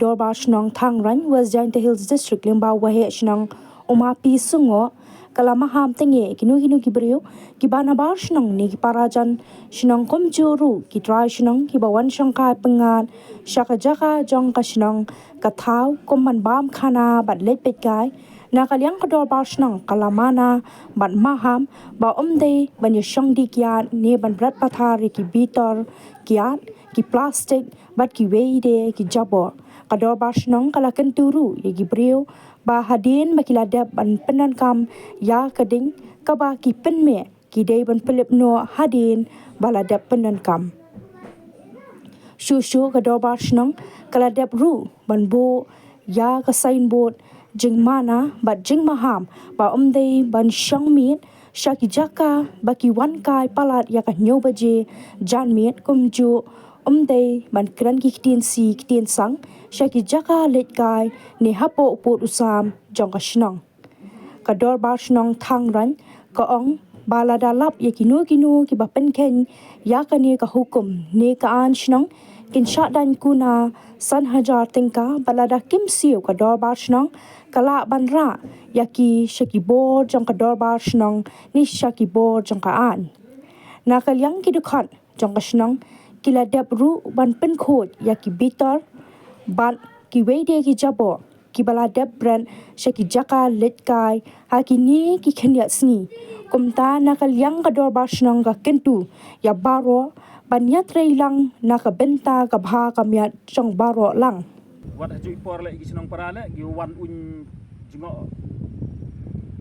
Kadorba Shnong Thangraiñ West Jainta Hills District Limba Wahe Shnong Umapi Sungo Kala Maham Tyngeh Kinu Kibriu Kiba Nabar Shnong Ni Parajan Shnong Komjuru Kitrai Shnong Kibawan Shangkai Pengan Shaka Jaka Jong Kashnong Katau Komman Bam Khana Bat Let Petkai Nakaliang Kadorba Shnong Kalamana Bat Maham Ba Ban Yashong Di Kyiad Ni Ban Bret Pathari Ki Bitor Kyiad Ki Plastic Bat Ki Weide Ki Jaboh Kadorba Shnong Kala Kenturu Ye Gibriu Ba Hadin Makiladab Ban Penankam Ya Kading Kaba Ki Penme Ki Day Ban Pelip No Hadin Baladab Penankam Shushu Kadorba Shnong Kaladab Ru Ban Bo Ya Ka Signboard Jing Mana Bat Jing Maham Ba Ban Shang Meet Shaki Jaka Baki Wan Kai Palat Yaka Nyobaje Jan Meet Kumju Ban Kran Kitien Si Kitien Sang Shaki Jaka Let Kai Ni Hapo Put Usam Jong Shnong Kadorba Shnong Thangraiñ Kaong Balada Lap Yakinu Ki Bapen Ken Yaka Ni Ka Hukum Ni Ka An Shnong Kin Shadan Kuna San Hajar Tingka Balada Kim Siu Kadorba Shnong Kala Banra Yaki Shaki Bor Jong Kadorba Shnong Ni Shaki Bor Jong Ka An Nakaliang Kidukat Jong Shnong Kila Debru Ban Pen Khod Yaki Bitor Ban Ki Weide Ki Jaboh Ki Baladeb Bret Shaki Jaka Let Kai Haki Ni Ki Kyiad Sni Kumta Nakaliang Kadorba Shnong Ka Kentu Ya Baro Ban Yatre Lang Naka Benta Kabha Kamiat Jong Baro Lang Wat haju ipor le gi senong parale gi wan un jingo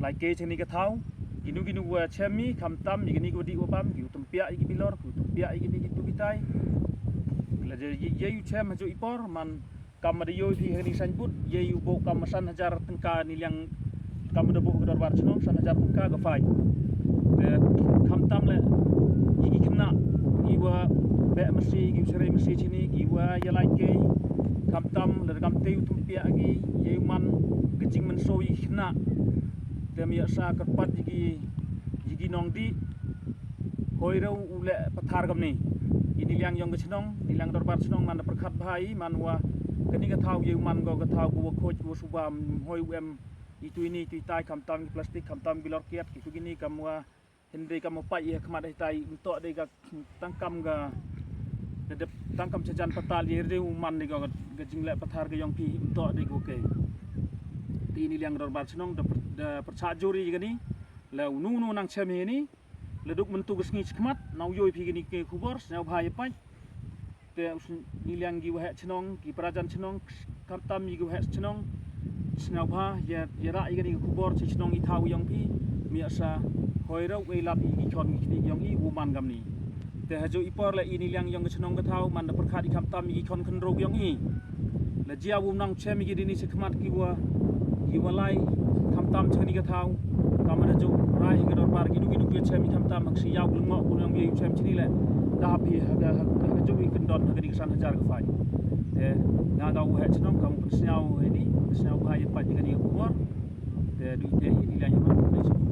lai ke cheni ka thau ginu wa chemi kham tam gi go di opam gi tumpia gi bilor ku tumpia gi ni tu bitai la je ye yu chem haju ipor man kam de yo thi heni san put ye yu bo kam san hajar tengka ni yang kam de bo gedor bar chenong san hajar tengka ga fai de kham tam le gi kena gi wa be mesti gi sere mesti chini gi wa ya lai ke Kam tam le kam teu tumpia gi yeman gejing men soi khna dem ya sa kerpat gi nong di hoirau ule pathar gam ni ini liang yong gechnong nilang dorbar chnong man perkhat bhai manwa kani ka thau yeman go ka thau go khoj go subam hoi em itu ini tu tai kam tam plastik kam tam bilor kiat ki gini kamwa hende kam pai ye khmat dai tai untuk dei ka tangkam ga tangkam sejan patal ye reu man ni go gejing le pathar ge yong pi untuk dei go ke ti ni liang dorbar chnong da percha juri gani le nu nang cheme ni le duk mentu gesngi khmat nau yoi pi gini ke khubor snau bhai pai te ni liang gi wa chnong ki prajan chnong kam tam gi wa chnong snau bha ya ra i gani khubor chnong i thau yong pi mi asa hoirau we lap i chon gi yong i woman gam ni te haju ipor le ini liang yong chnong ka thau man perkhat i kam tam gi khon khon rog yong i le jia wum nang chemi gi dini khmat ki wa lai kam tam chani ka thau kam na jo rai ga dor par gi nu ge chemi kam tam mak si yaw lu ngo ku yong ye chem chini le da pi ha jo wi kan don ga di san hajar ka fai te na ga wa chnong kam snau he ni snau bhai pa gi ni ku bor te du te ni liang yong